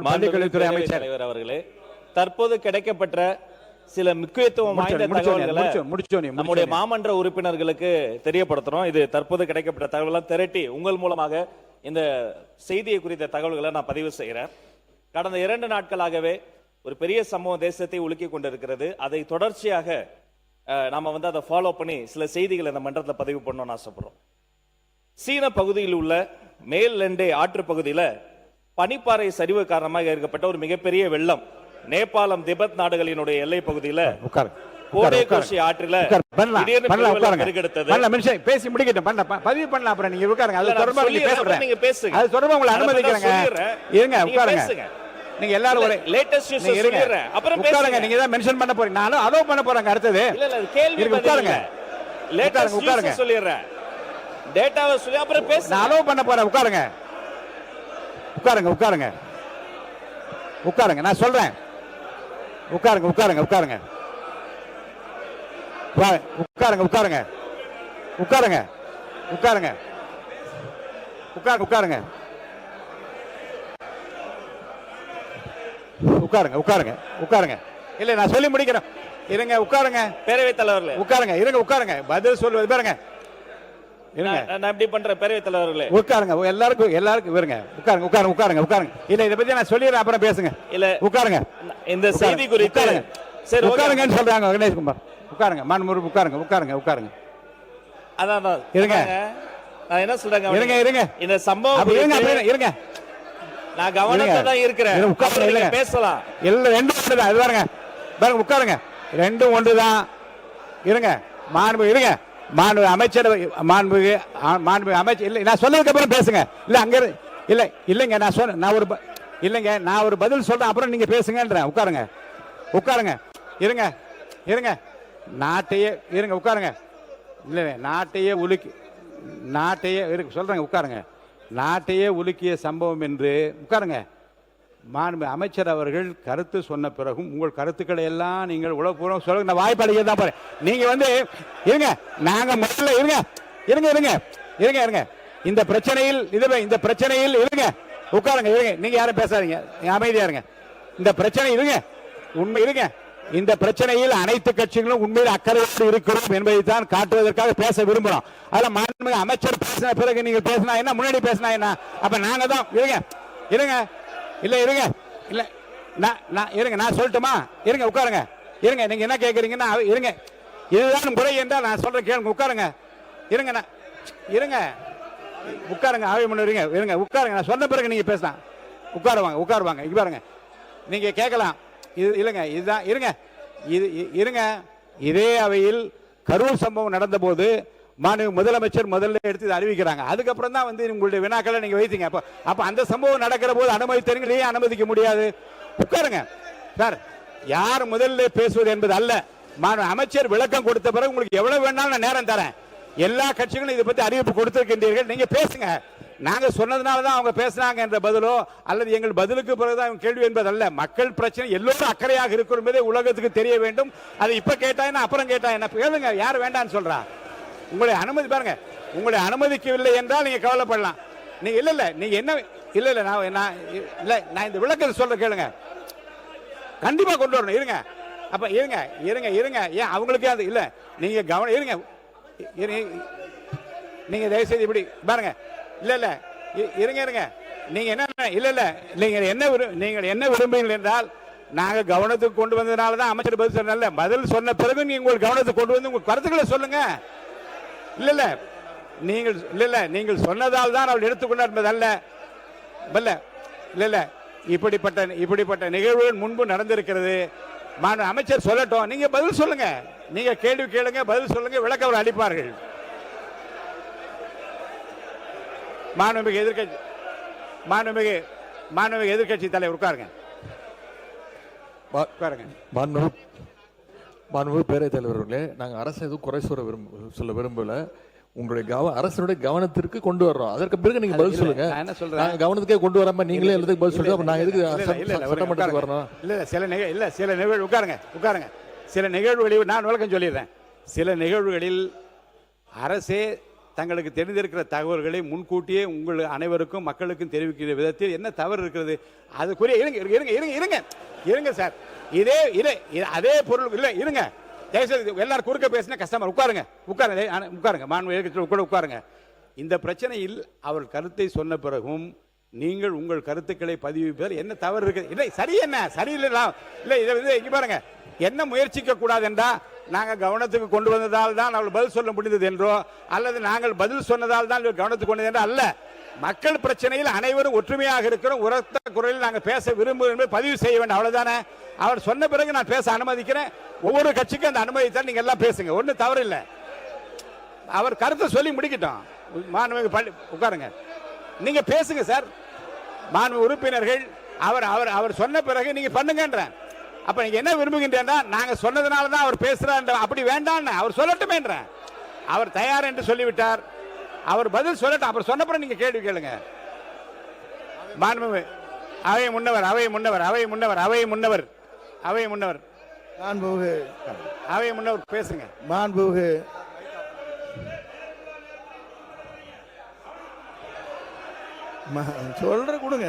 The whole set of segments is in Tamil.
பள்ளிக்கல்வித்துறை அமைச்சர் தலைவர் அவர்களே, தற்போது கிடைக்கப்பட்ட சில முக்கியத்துவம் வாய்ந்த தகவல்களை நம்முடைய மாமன்ற உறுப்பினர்களுக்கு தெரியப்படுத்துறோம். இது தற்போது கிடைக்கப்பட்ட தகவலை திரட்டி உங்கள் மூலமாக இந்த செய்தியை குறித்த தகவல்களை நான் பதிவு செய்கிறேன். கடந்த 2 நாட்களாகவே ஒரு பெரிய சம்பவம் தேசத்தை உலுக்கி கொண்டிருக்கிறது. அதை தொடர்ச்சியாக நாம அதை ஃபாலோ பண்ணி சில செய்திகளை இந்த மன்றத்தில் பதிவு பண்ணணும்னு ஆசைப்படுறோம். சீன பகுதியில் உள்ள மேல் லெண்டே ஆற்று பகுதியில் பனிப்பாறை சரிவு காரணமாக ஏற்பட்ட ஒரு மிகப்பெரிய வெள்ளம் நேபாளம் திபெத் நாடுகளினுடைய எல்லை பகுதியில் கோடேகோஷி ஆற்றில பேசி முடிக்கட்டும் பதிவு பண்ணலாம். அப்புறம் நீங்க உட்காருங்க. அது தொடர்பா நீங்க பேசுங்க. அது தொடர்பா உங்களை அனுமதிக்கிறேங்க. இருங்க உட்காருங்க. நீங்க எல்லாரும் ஒரு லேட்டஸ்ட் நியூஸ் சொல்லிறேன். அப்புறம் பேசுங்க. நீங்க தான் மென்ஷன் பண்ண போறீங்க. நானும் அலோவ் பண்ண போறேன். அடுத்து இல்ல இல்ல கேள்வி உட்காருங்க. லேட்டஸ்ட் நியூஸ் சொல்லிறேன். டேட்டாவை சொல்லி அப்புறம் பேசுங்க. நான் அலோவ் பண்ண போறேன். உட்காருங்க உட்காருங்க உட்காருங்க உட்காருங்க. நான் சொல்றேன். உட்காருங்க உட்காருங்க உட்காருங்க உட்காருங்க உட்காருங்க உட்காருங்க உட்காருங்க உட்காருங்க உட்காருங்க உட்காருங்க உட்காருங்க. இல்ல நான் சொல்லி முடிக்கிறேன். இருங்க உட்காருங்க. பேரவைத் தலைவர்களே உட்காருங்க. இருங்க உட்காருங்க. பதில் சொல்வது பாருங்க. இருங்க நான் எப்படி பண்றேன். பேரவைத் தலைவர்களே உட்காருங்க. எல்லாருக்கும் இருங்க. உட்காருங்க உட்காருங்க உட்காருங்க உட்காருங்க. இல்ல இத பத்தி நான் சொல்லிடுறேன். அப்புறம் பேசுங்க. இல்ல உட்காருங்க. இந்த செய்தி குறித்து சரி உட்காருங்கன்னு சொல்றாங்க கணேஷ்குமார். உட்காருங்க. மாண்புமிகு உட்காருங்க உட்காருங்க உட்காருங்க. அதான் இருங்க. நான் என்ன சொல்றேங்க. இருங்க இருங்க. இந்த சம்பவம் இருங்க. நான் கவனத்துல தான் இருக்கிறேன். பேசலாம். இல்ல ரெண்டும் ஒன்றுதான். அது பாருங்க பாருங்க. உட்காருங்க. ரெண்டும் ஒன்றுதான். இருங்க. மாண்பு இருங்க. மாண்பு அமைச்சர் மாண்பு அமைச்சர் இல்ல நான் சொன்னதுக்கு அப்புறம் பேசுங்க. இல்ல அங்க இல்ல இல்லங்க. நான் ஒரு பதில் சொல்றேன். அப்புறம் நீங்க பேசுங்கன்றேன். உட்காருங்க உட்காருங்க. இருங்க இருங்க. நாட்டையே இருங்க. உட்காருங்க. இல்ல நாட்டையே சொல்றேங்க. உட்காருங்க. நாட்டையே உலுக்கிய சம்பவம் என்று உட்காருங்க. மாண்பு அமைச்சர் அவர்கள் கருத்து சொன்ன பிறகும் உங்கள் கருத்துக்களை எல்லாம் நீங்கள் உளப்பூர்வம் சொல்லுங்க. நான் வாய்ப்பாடு தான் பாரு. நீங்க இருங்க. நாங்க முதல்ல இருங்க இருங்க இருங்க இருங்க இருங்க. இந்த பிரச்சனையில் இருங்க. உட்காருங்க. இருங்க. நீங்க யாரும் பேசாதீங்க. அமைதியா இருங்க. இந்த பிரச்சனை இருங்க. உண்மை இருங்க. இந்த பிரச்சனையில் அனைத்து கட்சிகளும் உண்மையில் அக்கறையோடு இருக்கிறோம் என்பதை தான் காட்டுவதற்காக பேச விரும்புகிறோம். அதுல மாண்புமிகு அமைச்சர் பேசின பிறகு நீங்கள் பேசினா என்ன, முன்னாடி பேசினா என்ன? அப்ப நாங்க தான் இருங்க இருங்க. இல்ல இருங்க. இல்ல நான் இருங்க. நான் சொல்லட்டுமா? இருங்க. உட்காருங்க. இருங்க. நீங்க என்ன கேட்கறீங்கன்னா இருங்க. இதுதான் முறை என்றால் நான் சொல்றேன் கேளுங்க. உட்காருங்க. இருங்க. இருங்க. உட்காருங்க. ஆய்வு பண்ணுவீங்க. இருங்க. உட்காருங்க. நான் சொன்ன பிறகு நீங்க பேசலாம். உட்காருவாங்க. இங்க பாருங்க. நீங்க கேட்கலாம். இது இல்லைங்க. இதுதான் இருங்க. இருங்க. இதே அவையில் கரூர் சம்பவம் நடந்த போது மாண்பு முதலமைச்சர் முதல்ல எடுத்து அறிவிக்கிறாங்க. அதுக்கப்புறம் தான் உங்களுடைய வினாக்களை நீங்க வைத்தீங்க. அப்ப அந்த சம்பவம் நடக்கிற போது அனுமதித்தீங்க. ஏன் அனுமதிக்க முடியாது? உட்காருங்க சார். யார் முதல்ல பேசுவது என்பது அல்ல. மாண்பு அமைச்சர் விளக்கம் கொடுத்த பிறகு உங்களுக்கு எவ்வளவு வேணாலும் நான் நேரம் தரேன். எல்லா கட்சிகளும் இதை பத்தி அறிவிப்பு கொடுத்திருக்கின்றீர்கள். நீங்க பேசுங்க. நாங்க சொன்னதுனால தான் அவங்க பேசினாங்க என்ற பதிலோ அல்லது எங்கள் பதிலுக்கு பிறகுதான் கேள்வி என்பது அல்ல. மக்கள் பிரச்சனை எல்லோரும் அக்கறையாக இருக்கிறோம் என்பதை உலகத்துக்கு தெரிய வேண்டும். அது இப்ப கேட்டா என்ன, அப்புறம் கேட்டா என்ன? கேளுங்க. யார் வேண்டான்னு சொல்றா? உங்களை அனுமதி பாருங்க. உங்களை அனுமதிக்கவில்லை என்றால் நீங்க கவலைப்படலாம். நீங்க இல்ல நீங்க என்ன இல்ல நான் இந்த விளக்கத்தை சொல்ற கேளுங்க. கண்டிப்பா கொண்டு வரணும். இருங்க. அப்ப இருங்க இருங்க இருங்க. ஏன் அவங்களுக்கே அது இல்ல. நீங்க கவனம் இருங்க. நீங்க தயவுசெய்து இப்படி பாருங்க. இல்ல இருங்க இருங்க. நீங்க என்ன நீங்கள் என்ன விரும்புகிறீர்கள் என்றால் நாங்க கவனத்துக்கு கொண்டு வந்ததுனால தான் அமைச்சர் பதில் சொன்ன. பதில் சொன்ன பிறகு நீங்க உங்கள் கவனத்துக்கு கொண்டு வந்து உங்க கருத்துக்களை சொல்லுங்க. நீங்கள் சொன்னதால் தான் அவள் எடுத்துக்கொண்டார் என்பதல்ல. இல்ல இப்படிப்பட்ட நிகழ்வுகள் முன்பு நடந்திருக்கிறது. அமைச்சர் சொல்லட்டும். நீங்க பதில் சொல்லுங்க. நீங்க கேள்வி கேளுங்க, பதில் சொல்லுங்க, விளக்க அவர் அளிப்பார்கள். மாண்புமிகு எதிர்க்கட்சி தலைவர் உட்காருங்க. மாண்புமிகு பேரவைத் தலைவர்களே, நாங்கள் அரசு எதுவும் குறை சொல்ல விரும்பல. உங்களுடைய அரசுடைய கவனத்திற்கு கொண்டு வர்றோம். அதற்கு பிறகு நீங்க பதில் சொல்லுங்க. நாங்க கவனத்துக்கே கொண்டு வராம நீங்களே எல்லாத்துக்கு பதில் சொல்லுங்க. நான் எதுக்கு சட்டமன்றத்துக்கு வரணும்? சில நிகழ்வு உட்காருங்க. சில நிகழ்வுகளில் நான் விளக்கம் சொல்லிடுறேன். சில நிகழ்வுகளில் அரசே தங்களுக்கு தெரிந்திருக்கிற தகவல்களை முன்கூட்டியே உங்கள் அனைவருக்கும் மக்களுக்கும் தெரிவிக்கிற விதத்தில் என்ன தவறு இருக்கிறது? அதுக்குரிய இருங்க இருங்க இருங்க இருங்க இருங்க சார், இதே அதே பொருள் இல்லை, இருங்க தயவுசெய்து எல்லாரும் குறுக்க பேசினா கஷ்டமா. உட்காருங்க உட்காருங்க மாண்பு கூட உட்காருங்க. இந்த பிரச்சனையில் அவர் கருத்தை சொன்ன பிறகும் நீங்கள் உங்கள் கருத்துக்களை பதிவிப்பதில் என்ன தவறு இருக்குது? இல்லை சரி, என்ன சரியில்லை இல்லை, இதை வந்து இங்க பாருங்க, என்ன முயற்சிக்க கூடாது என்றா நாங்கள் கவனத்துக்கு கொண்டு வந்ததால் தான் அவள் பதில் சொல்ல முடிந்தது என்றோ அல்லது நாங்கள் பதில் சொன்னதால் தான் கவனத்துக்கு கொண்டது என்றோ அல்ல. மக்கள் பிரச்சனையில் அனைவரும் ஒற்றுமையாக இருக்கிறோம், உரத்த குரலில் நாங்கள் பேச விரும்புகிறோம் என்பதை பதிவு செய்ய வேண்டும், அவ்வளவுதானே. அவர் சொன்ன பிறகு நான் பேச அனுமதிக்கிறேன். ஒவ்வொரு கட்சிக்கும் அந்த அனுமதி தான், நீங்க எல்லாம் பேசுங்க, ஒன்றும் தவறு இல்லை. அவர் கருத்தை சொல்லி முடிக்கிட்டோம். மாண்புமிகு உட்காருங்க, நீங்க பேசுங்க சார். மாண்பு உறுப்பினர்கள் அவர் அவர் அவர் சொன்ன பிறகு நீங்க பண்ணுங்கன்ற. அப்ப நீங்க என்ன விரும்புகின்றா, நாங்க சொன்னதுனால தான் அவர் பேசுறார், அப்படி வேண்டாம், அவர் சொல்லட்டுமே. அவர் தயார் என்று சொல்லிவிட்டார், அவர் பதில் சொல்லட்டும், அப்புறம் சொன்ன பிறகு நீங்க கேள்வி கேளுங்க. மாண்புமிகு அவை முன்னவர் அவை முன்னவர் அவை முன்னவர் அவை முன்னவர் அவை முன்னவர் மாண்புமிகு அவை முன்னவர் பேசுங்க. மாண்புமிகு சொல்ற கொடுங்க,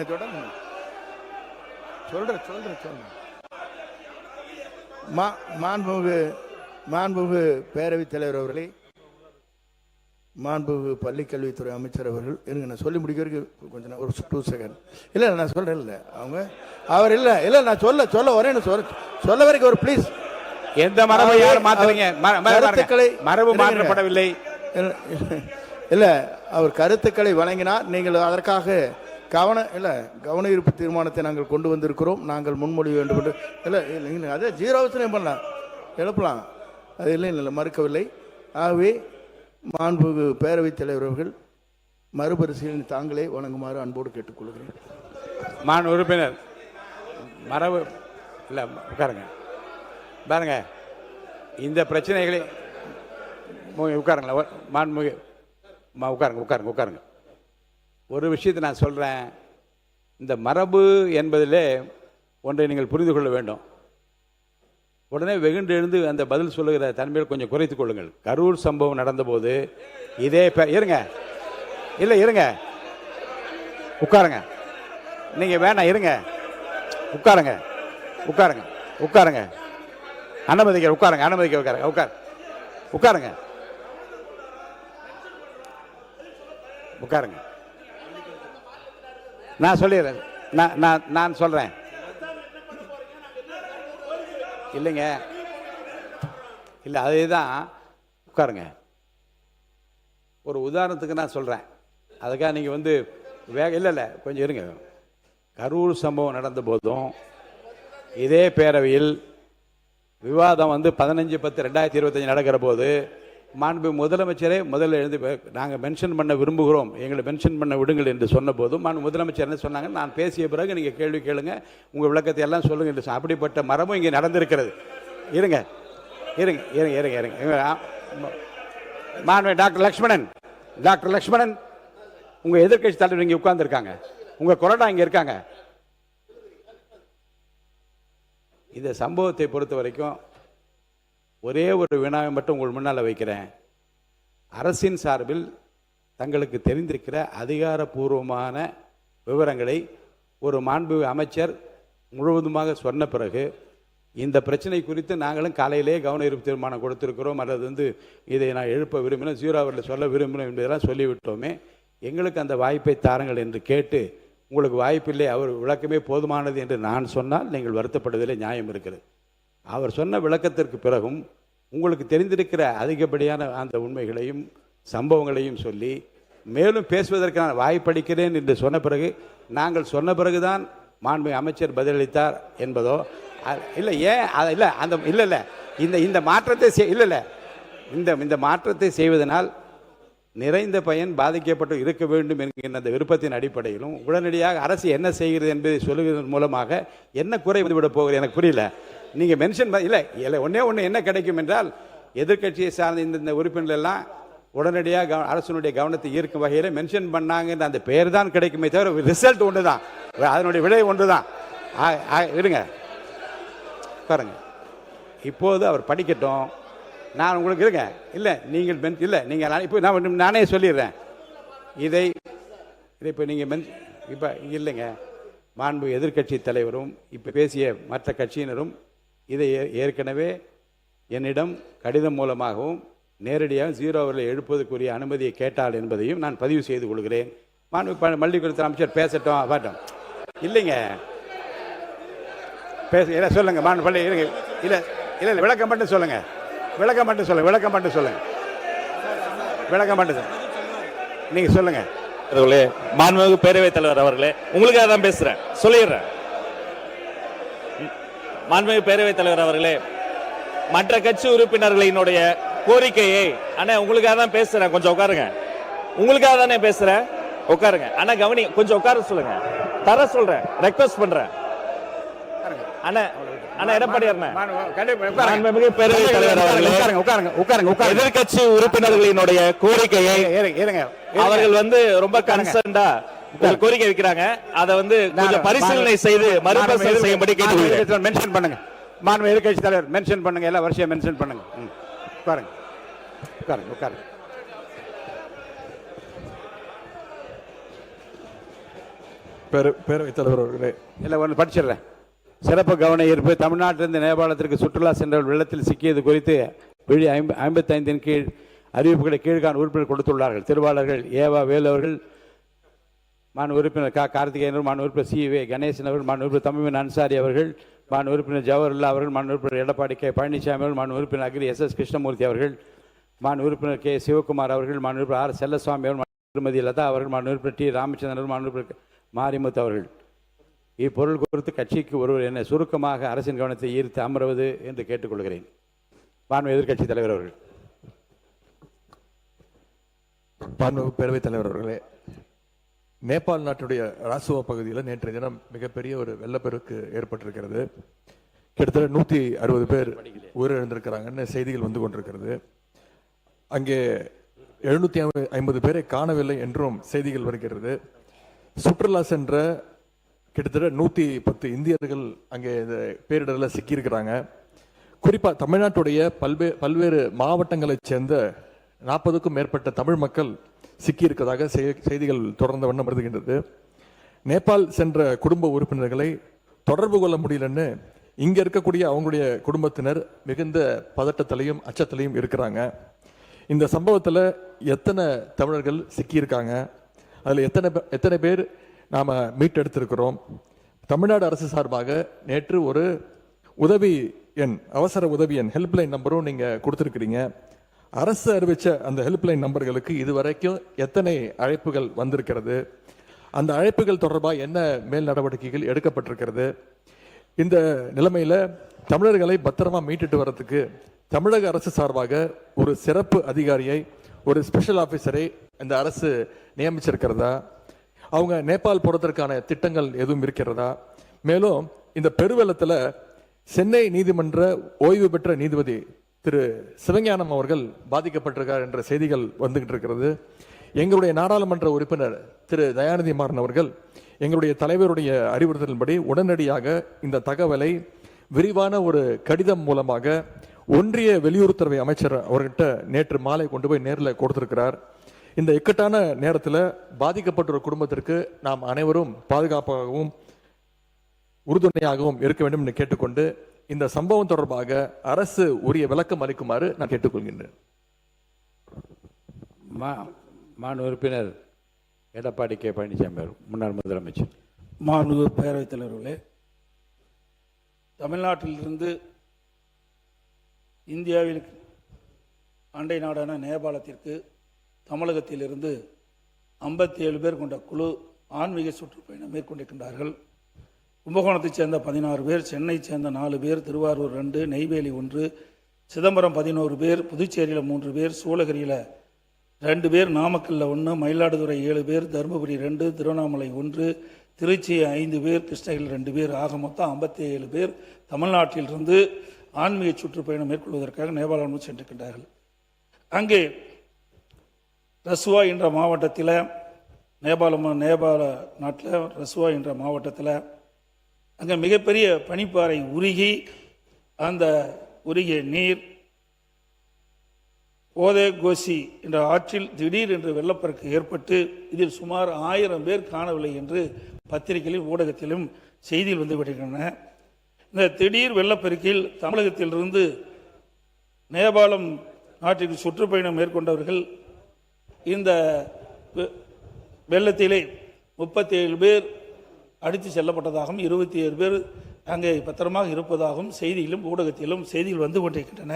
சொல்ற மாண்புமிகு பேரவைத் தலைவர் அவர்களே, மாண்புமிகு பள்ளிக்கல்வித்துறை அமைச்சர் அவர்கள், இருங்க நான் சொல்லி முடிக்க வரைக்கும் கொஞ்சம் ஒரு 2 செகண்ட். இல்லை நான் சொல்றேன், இல்லை அவங்க அவர் இல்லை நான் சொல்ல வரேன், சொல்ல வரைக்கும் ஒரு ப்ளீஸ். எந்த மரபை யார் மாத்துறீங்க? மரபு மாற்றப்படவில்லை. இல்லை, அவர் கருத்துக்களை வழங்கினார், நீங்கள் அதற்காக கவன ஈர்ப்பு தீர்மானத்தை நாங்கள் கொண்டு வந்திருக்கிறோம், நாங்கள் முன்மொழி வேண்டும் என்று. இல்லை அதே 0 பண்ணலாம், எழுப்பலாம், அது இல்லை மறுக்கவில்லை. ஆகவே மாண்புமிகு பேரவைத் தலைவர் அவர்கள் மறுபரிசீலனை தாங்களே வழங்குமாறு அன்போடு கேட்டுக்கொள்கிறேன். மாண்பு உறுப்பினர் மரபு இல்லை, உட்காருங்க பாருங்க, இந்த பிரச்சனைகளை உட்காருங்களா மாண்புமிகு உட்காருங்க. ஒரு விஷயத்தை நான் சொல்கிறேன், இந்த மரபு என்பதிலே ஒன்றை நீங்கள் புரிந்து கொள்ள வேண்டும். உடனே வெகுண்டு எழுந்து அந்த பதில் சொல்லுகிற தன்மையை கொஞ்சம் குறைத்துக் கொள்ளுங்கள். கரூர் சம்பவம் நடந்தபோது இதே இருங்க உட்காருங்க, நீங்கள் வேணாம், இருங்க உட்காருங்க அனுமதிக்க உட்காருங்க. நான் சொல்லிடுறேன், நான் சொல்றேன். இல்லைங்க, இல்லை அதேதான், உட்காருங்க. ஒரு உதாரணத்துக்கு நான் சொல்றேன், அதுக்காக நீங்க வந்து இல்லை கொஞ்சம் இருங்க. கரூர் சம்பவம் நடந்த போதும் இதே பேரவையில் விவாதம் வந்து 15/10/2025 நடக்கிற போது மாண்பு முதலமைச்சரே முதல்ல எழுந்து நாங்கள் மென்ஷன் பண்ண விரும்புகிறோம், எங்களை மென்ஷன் பண்ண விடுங்கள் என்று சொன்ன போதும் மாண்பு முதலமைச்சர் என்ன சொன்னாங்க, நான் பேசிய பிறகு நீங்கள் கேள்வி கேளுங்க, உங்கள் விளக்கத்தை எல்லாம் சொல்லுங்க என்று. அப்படிப்பட்ட மரபும் இங்கே நடந்திருக்கிறது. இருங்க மாண்பு டாக்டர் லக்ஷ்மணன் உங்கள் எதிர்க்கட்சி தலைவர் இங்கே உட்கார்ந்துருக்காங்க, உங்கள் கொறடா இங்கே இருக்காங்க. இந்த சம்பவத்தை பொறுத்த வரைக்கும் ஒரே ஒரு வினாவை மட்டும் உங்கள் முன்னால் வைக்கிறேன். அரசின் சார்பில் தங்களுக்கு தெரிந்திருக்கிற அதிகாரப்பூர்வமான விவரங்களை ஒரு மாண்பு அமைச்சர் முழுவதுமாக சொன்ன பிறகு இந்த பிரச்சனை குறித்து நாங்களும் காலையிலே கவன ஈர்ப்பு தீர்மானம் கொடுத்திருக்கிறோம், அல்லது வந்து இதை நான் எழுப்ப விரும்பினேன், 0 அவரில் சொல்ல விரும்பினேன் என்பதெல்லாம் சொல்லிவிட்டோமே, எங்களுக்கு அந்த வாய்ப்பை தாருங்கள் என்று கேட்டு, உங்களுக்கு வாய்ப்பில்லை, அவர் விளக்கமே போதுமானது என்று நான் சொன்னால் நீங்கள் வருத்தப்படுவதிலே நியாயம் இருக்கிறது. அவர் சொன்ன விளக்கத்திற்கு பிறகும் உங்களுக்கு தெரிந்திருக்கிற அதிகப்படியான அந்த உண்மைகளையும் சம்பவங்களையும் சொல்லி மேலும் பேசுவதற்கான வாய்ப்பளிக்கிறேன் என்று சொன்ன பிறகு, நாங்கள் சொன்ன பிறகுதான் மாண்பு அமைச்சர் பதிலளித்தார் என்பதோ இல்லை. ஏன் இல்லை அந்த இல்லை இந்த மாற்றத்தை இந்த மாற்றத்தை செய்வதனால் நிறைந்த பயன் பாதிக்கப்பட்டு இருக்க வேண்டும் என்கின்ற அந்த விருப்பத்தின் அடிப்படையிலும் உடனடியாக அரசு என்ன செய்கிறது என்பதை சொல்லுவதன் மூலமாக என்ன குறை வந்துவிட போகிறது எனக்கு புரியல. நீங்கள் மென்ஷன் இல்லை ஒன்று என்ன கிடைக்கும் என்றால், எதிர்கட்சியை சார்ந்த இந்த உறுப்பினர்கள் எல்லாம் உடனடியாக அரசனுடைய கவனத்தை ஈர்க்கும் வகையில் மென்ஷன் பண்ணாங்கன்ற அந்த பெயர் தான் கிடைக்குமே தவிர ரிசல்ட் ஒன்று தான், அதனுடைய விலை ஒன்று தான். இருங்க பாருங்க, இப்போது அவர் படிக்கட்டும், நான் உங்களுக்கு இருக்கேன் இல்லை நீங்கள் இல்லை நீங்கள் இப்போ நானே சொல்லிடுறேன் இதை இப்போ நீங்கள் இப்போ இல்லைங்க, மாண்பு எதிர்க்கட்சி தலைவரும் இப்போ பேசிய மற்ற கட்சியினரும் இதை ஏற்கனவே என்னிடம் கடிதம் மூலமாகவும் நேரடியாக 0 அவர்களை எழுப்பதற்குரிய அனுமதியை கேட்டால் என்பதையும் நான் பதிவு செய்து கொள்கிறேன். மாண்பு மல்லிகுளத்துறை அமைச்சர் பேசட்டும் பாட்டும் இல்லைங்க இல்லை சொல்லுங்க மாண்பு பள்ளி இருங்க இல்லை இல்லை இல்லை விளக்கம் மட்டும் சொல்லுங்க நீங்க சொல்லுங்க. மாண்புமிகு பேரவைத் தலைவர் அவர்களே, உங்களுக்காக தான் பேசுறேன், சொல்லிடுறேன். மாண்புமிகு பேரவைத் தலைவர் அவர்களே, மற்ற கட்சி உறுப்பினர்களினுடைய கோரிக்கையை அண்ணா உங்களுக்காக தான் பேசுறேன், கொஞ்சம் உட்காருங்க. உங்களுக்காக தானே பேசுறேன், உட்காருங்க. அண்ணா கவனி, கொஞ்சம் உட்கார சொல்லுங்க, தர சொல்றேன், ரெக்வெஸ்ட் பண்றேன். அண்ணா எடப்பாடி எதிர்கட்சி உறுப்பினர்களினுடைய கோரிக்கையை அவர்கள் ரொம்ப கன்சர்ன்டா கோரிக்கை வைக்கிறாங்க, அதை கொஞ்சம் பரிசீலனை செய்து மறுபரிசீலனை செய்யும்படி கேட்டுக்கொள்கிறேன். மென்ஷன் பண்ணுங்க, மாண்பு எதிர்கட்சி தலைவர் மென்ஷன் பண்ணுங்க, எல்லா வருஷம் மென்ஷன் பண்ணுங்க. உட்காருங்க உட்காருங்க உட்காருங்க. பேரவைத் தலைவர் அவர்களே, இல்லை ஒன்று படிச்சிடுறேன். சிறப்பு கவன ஈர்ப்பு. தமிழ்நாட்டிலிருந்து நேபாளத்திற்கு சுற்றுலா சென்றவர்கள் வெள்ளத்தில் சிக்கியது குறித்து விழி 55 கீழ் அறிவிப்புகளை கீழ்காண் உறுப்பினர் கொடுத்துள்ளார்கள். திருவாளர்கள் ஏவா வேலு அவர்கள், மாண்பு உறுப்பினர் கார்த்திகேயன், மாண்பு உறுப்பினர் சி.வே. கணேசன் அவர்கள், மாண்பு உறுப்பினர் தமிழ் அன்சாரி அவர்கள், மாண்பு உறுப்பினர் ஜவஹர்லா அவர்கள், மாண்பு உறுப்பினர் எடப்பாடி கே. பழனிசாமி அவர்கள், மாண்பு உறுப்பினர் அக்ரி எஸ்.எஸ். கிருஷ்ணமூர்த்தி அவர்கள், மாண்பு உறுப்பினர் கே. சிவகுமார் அவர்கள், மாண்பு உறுப்பினர் ஆர். செல்லசுவாமி அவர்கள், திருமதி லதா அவர்கள், மாண்பு உறுப்பினர் டி. ராமச்சந்திரன் அவர்கள், மாண்பு உறுப்பினர் மாரிமுத்து அவர்கள். இப்பொருள் குறித்து கட்சிக்கு ஒருவர் என்னை சுருக்கமாக அரசின் கவனத்தை ஈர்த்து அமர்வது என்று கேட்டுக்கொள்கிறேன். மாண்பு எதிர்க்கட்சி தலைவர் அவர்கள். மாண்பு பேரவைத் தலைவர் அவர்களே, நேபாள் நாட்டுடைய ராசுவா பகுதியில் நேற்றைய தினம் மிகப்பெரிய ஒரு வெள்ளப்பெருக்கு ஏற்பட்டிருக்கிறது. கிட்டத்தட்ட 160 பேர் உயிரிழந்திருக்கிறாங்கன்னு செய்திகள் வந்து கொண்டிருக்கிறது. அங்கே 750 பேரை காணவில்லை என்றும் செய்திகள் வருகிறது. சுற்றுலா சென்ற கிட்டத்தட்ட 110 இந்தியர்கள் அங்கே இந்த பேரிடரில் சிக்கியிருக்கிறாங்க. குறிப்பாக தமிழ்நாட்டுடைய பல்வேறு மாவட்டங்களைச் சேர்ந்த 40க்கும் மேற்பட்ட தமிழ் மக்கள் சிக்கியிருப்பதாக செய்திகள் தொடர்ந்த வண்ணம் வருகின்றது. நேபாள் சென்ற குடும்ப உறுப்பினர்களை தொடர்பு கொள்ள முடியலன்னு இங்கே இருக்கக்கூடிய அவங்களுடைய குடும்பத்தினர் மிகுந்த பதட்டத்திலையும் அச்சத்திலையும் இருக்கிறாங்க. இந்த சம்பவத்தில் எத்தனை தமிழர்கள் சிக்கியிருக்காங்க, அதில் எத்தனை பேர் நாம் மீட்டெடுத்திருக்கிறோம். தமிழ்நாடு அரசு சார்பாக நேற்று ஒரு உதவி எண், அவசர உதவி எண் ஹெல்ப்லைன் நம்பரும் நீங்கள் கொடுத்துருக்கிறீங்க. அரசு அறிவித்த அந்த ஹெல்ப்லைன் நம்பர்களுக்கு இதுவரைக்கும் எத்தனை அழைப்புகள் வந்திருக்கிறது, அந்த அழைப்புகள் தொடர்பாக என்ன மேல் நடவடிக்கைகள் எடுக்கப்பட்டிருக்கிறது. இந்த நிலைமையில் தமிழர்களை பத்திரமா மீட்டுட்டு வர்றதுக்கு தமிழக அரசு சார்பாக ஒரு சிறப்பு அதிகாரியை, ஒரு ஸ்பெஷல் ஆஃபீஸரை இந்த அரசு நியமிச்சிருக்கிறதா, அவங்க நேபாள் போறதற்கான திட்டங்கள் எதுவும் இருக்கிறதா, மேலும் இந்த பெருவெள்ளத்தில் சென்னை நீதிமன்ற ஓய்வு பெற்ற நீதிபதி திரு சிவஞானம் அவர்கள் பாதிக்கப்பட்டிருக்கார் என்ற செய்திகள் வந்துகிட்டு இருக்கிறது. எங்களுடைய நாடாளுமன்ற உறுப்பினர் திரு தயாநிதி மாறன் அவர்கள் எங்களுடைய தலைவருடைய அறிவுறுத்தலின்படி உடனடியாக இந்த தகவலை விரிவான ஒரு கடிதம் மூலமாக ஒன்றிய வெளியுறவுத்துறை அமைச்சர் அவர்கிட்ட நேற்று மாலை கொண்டு போய் நேரில் கொடுத்திருக்கிறார். இந்த இக்கட்டான நேரத்தில் பாதிக்கப்பட்ட குடும்பத்திற்கு நாம் அனைவரும் பாதுகாப்பாகவும் உறுதுணையாகவும் இருக்க வேண்டும் என்று கேட்டுக்கொண்டு இந்த சம்பவம் தொடர்பாக அரசு உரிய விளக்கம் அளிக்குமாறு நான் கேட்டுக்கொள்கின்றேன். மாண்பு உறுப்பினர் எடப்பாடி கே. பழனிசாமி அவர்கள், முன்னாள் முதலமைச்சர். மாண்பு பேரவைத் தலைவர்களே, தமிழ்நாட்டிலிருந்து இந்தியாவில் அண்டை நாடான நேபாளத்திற்கு தமிழகத்திலிருந்து 57 பேர் கொண்ட குழு ஆன்மீக சுற்றுப்பயணம் மேற்கொண்டிருக்கின்றார்கள். கும்பகோணத்தைச் சேர்ந்த 16 பேர், சென்னையைச் சேர்ந்த 4 பேர், திருவாரூர் 2, நெய்வேலி 1, சிதம்பரம் 11 பேர், புதுச்சேரியில் 3 பேர், சூளகிரியில் 2 பேர், நாமக்கல்லில் 1, மயிலாடுதுறை 7 பேர், தருமபுரி 2, திருவண்ணாமலை 1, திருச்சி 5 பேர், கிருஷ்ணகிரியில் 2 பேர், ஆக மொத்தம் 57 பேர் தமிழ்நாட்டிலிருந்து ஆன்மீக சுற்றுப்பயணம் மேற்கொள்வதற்காக நேபாளம் சென்றிருக்கின்றார்கள். அங்கே ரசுவா என்ற மாவட்டத்தில், நேபாள நாட்டில் ரசுவா என்ற மாவட்டத்தில் அங்கே மிகப்பெரிய பனிப்பாறை உருகி அந்த உருகிய நீர் ஓதே கோசி என்ற ஆற்றில் திடீர் என்று வெள்ளப்பெருக்கு ஏற்பட்டு இதில் சுமார் 1000 பேர் காணவில்லை என்று பத்திரிகையிலும் ஊடகத்திலும் செய்தியில் வந்து விடுகின்றன. இந்த திடீர் வெள்ளப்பெருக்கில் தமிழகத்திலிருந்து நேபாளம் நாட்டிற்கு சுற்றுப்பயணம் மேற்கொண்டவர்கள் இந்த வெள்ளத்திலே 37 பேர் அடித்து செல்லப்பட்டதாகவும் 27 பேர் அங்கே பத்திரமாக இருப்பதாகவும் செய்தியிலும் ஊடகத்திலும் செய்திகள் வந்து கொண்டிருக்கின்றன.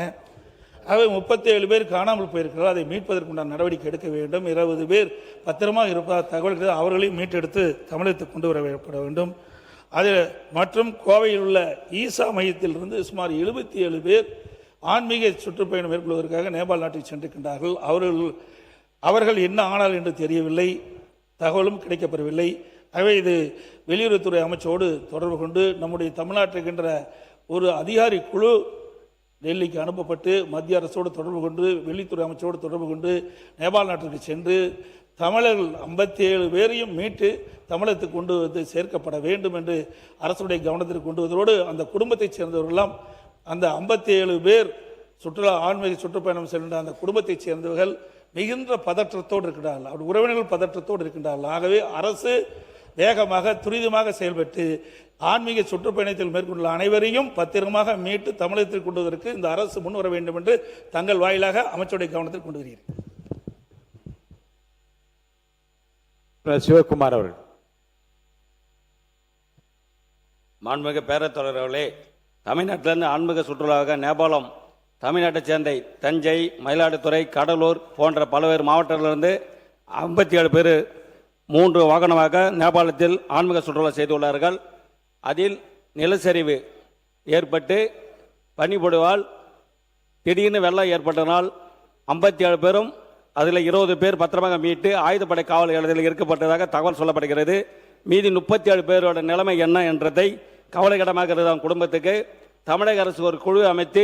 ஆகவே 37 பேர் காணாமல் போயிருக்கிறார்கள். அதை மீட்பதற்குண்டான நடவடிக்கை எடுக்க வேண்டும். 20 பேர் பத்திரமாக இருப்பதாக தகவல்கள் அவர்களையும் மீட்டெடுத்து தமிழகத்துக்கு கொண்டு வரப்பட வேண்டும். அதில் மற்றும் கோவையில் உள்ள ஈசா மையத்திலிருந்து சுமார் 77 பேர் ஆன்மீக சுற்றுப்பயணம் மேற்கொள்வதற்காக நேபாள் நாட்டுக்கு சென்றிருக்கின்றார்கள். அவர்கள் என்ன ஆனால் என்று தெரியவில்லை, தகவலும் கிடைக்கப்பெறவில்லை. ஆகவே இது வெளியுறவுத்துறை அமைச்சரோடு தொடர்பு கொண்டு நம்முடைய தமிழ்நாட்டுக்கின்ற ஒரு அதிகாரி குழு டெல்லிக்கு அனுப்பப்பட்டு மத்திய அரசோடு தொடர்பு கொண்டு வெளித்துறை அமைச்சரோடு தொடர்பு கொண்டு நேபாள் நாட்டிற்கு சென்று தமிழர்கள் 57 பேரையும் மீட்டு தமிழகத்துக்கு கொண்டு வந்து சேர்க்கப்பட வேண்டும் என்று அரசுடைய கவனத்திற்கு கொண்டு வந்ததோடு அந்த குடும்பத்தைச் சேர்ந்தவர்களெல்லாம் அந்த 57 பேர் ஆன்மீக சுற்றுப்பயணம் சென்ற அந்த குடும்பத்தைச் சேர்ந்தவர்கள் மிகுந்த பதற்றத்தோடு இருக்கிறார்கள். அவர் உறவினர்கள் பதற்றத்தோடு இருக்கின்றார்கள். ஆகவே அரசு வேகமாக துரிதமாக செயல்பட்டு ஆன்மீக சுற்றுப்பயணத்தில் மேற்கொண்டுள்ள அனைவரையும் பத்திரமாக மீட்டு தமிழகத்தில் கொண்டு வருவதற்கு இந்த அரசு முன் வர வேண்டும் என்று தங்கள் வாயிலாக அமைச்சருடைய கவனத்தில் கொண்டு வருகிறேன். சிவகுமார் அவர்கள். மாண்புமிகு பேரத்தொடர் அவர்களே, தமிழ்நாட்டிலிருந்து ஆன்மீக சுற்றுலாவாக நேபாளம் தமிழ்நாட்டைச் சேர்ந்த தஞ்சை, மயிலாடுதுறை, கடலூர் போன்ற பல்வேறு மாவட்டங்களிலிருந்து 57 பேர் 3 வாகனமாக நேபாளத்தில் ஆன்மீக சுற்றுலா செய்துள்ளார்கள். அதில் நிலச்சரிவு ஏற்பட்டு பனிப்பொழிவால் திடீர்னு வெள்ளம் ஏற்பட்டனால் 57 பேரும் அதில் 20 பேர் பத்திரமாக மீட்டு ஆயுதப்படை காவல் நிலையத்தில் இருக்கப்பட்டதாக தகவல் சொல்லப்படுகிறது. மீதி 37 பேரோட நிலைமை என்ன என்றதை கவலைக்கிடமாக இருக்கிற குடும்பத்துக்கு தமிழக அரசு ஒரு குழு அமைத்து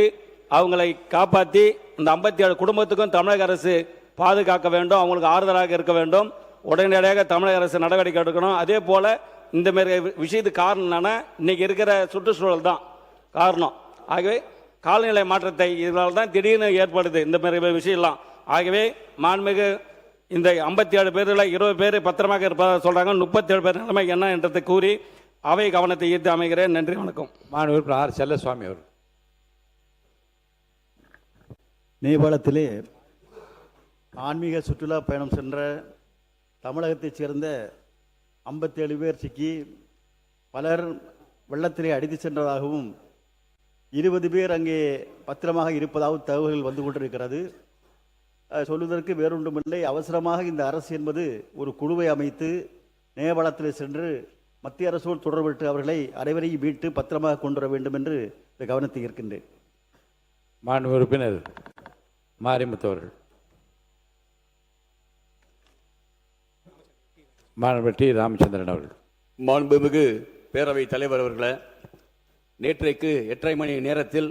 அவங்களை காப்பாற்றி இந்த 57 குடும்பத்துக்கும் தமிழக அரசு பாதுகாக்க வேண்டும், அவங்களுக்கு ஆறுதலாக இருக்க வேண்டும். உடனடியாக தமிழக அரசு நடவடிக்கை எடுக்கணும். அதே போல் இந்த மாதிரி விஷயத்துக்கு காரணம் என்னன்னா இன்னைக்கு இருக்கிற சுற்றுச்சூழல் தான் காரணம். ஆகவே காலநிலை மாற்றத்தை இதனால் தான் திடீர்னு ஏற்படுது இந்த மாதிரி விஷயம்லாம். ஆகவே மாண்புமிகு இந்த 57 பேரில் 20 பேர் பத்திரமாக இருப்பதாக சொல்கிறாங்க. 37 பேர் நிலைமை என்ன என்றதை கூறி அவை கவனத்தை ஈர்த்து அமைகிறேன். நன்றி, வணக்கம். மாண்புமிகு ஆர் செல்லசுவாமி அவர். நேபாளத்திலே ஆன்மீக சுற்றுலா பயணம் சென்ற தமிழகத்தைச் சேர்ந்த 57 பேர் சிக்கி பலர் வெள்ளத்திலே அடித்து சென்றதாகவும் 20 பேர் அங்கே பத்திரமாக இருப்பதாகவும் தகவல்கள் வந்து கொண்டிருக்கிறது. சொல்வதற்கு வேறொன்றுமில்லை, அவசரமாக இந்த அரசு என்பது ஒரு குழுவை அமைத்து நேபாளத்தில் சென்று மத்திய அரசோடு தொடர்பட்டு அவர்களை அனைவரையும் மீட்டு பத்திரமாக கொண்டு வர வேண்டும் என்று இந்த கவனத்தை ஈர்க்கின்றேன். மாண்புமிகு உறுப்பினர் மாரிமுத்தவர்கள். மாண்புமிகு டி ராமச்சந்திரன் அவர்கள். மாண்புமிகு பேரவைத் தலைவர் அவர்களே, நேற்றைக்கு 8:30 மணி நேரத்தில்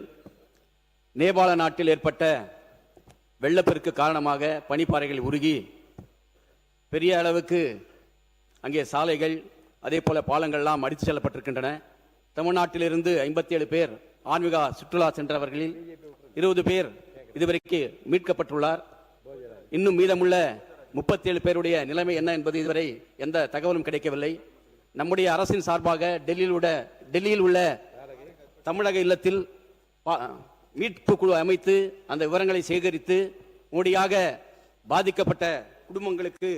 நேபாள நாட்டில் ஏற்பட்ட வெள்ளப்பெருக்கு காரணமாக பனிப்பாறைகள் உருகி பெரிய அளவுக்கு அங்கே சாலைகள் அதே போல பாலங்கள்லாம் அடித்து செல்லப்பட்டிருக்கின்றன. தமிழ்நாட்டிலிருந்து 57 பேர் ஆன்மீக சுற்றுலா சென்றவர்களில் 20 பேர் இதுவரைக்கு மீட்கப்பட்டுள்ளார். இன்னும் மீதமுள்ள 37 பேருடைய நிலைமை என்ன என்பது இதுவரை எந்த தகவலும் கிடைக்கவில்லை. நம்முடைய அரசின் சார்பாக டெல்லியில் உள்ள தமிழக இல்லத்தில் மீட்பு குழு அமைத்து அந்த விவரங்களை சேகரித்து உடனடியாக பாதிக்கப்பட்ட குடும்பங்களுக்கு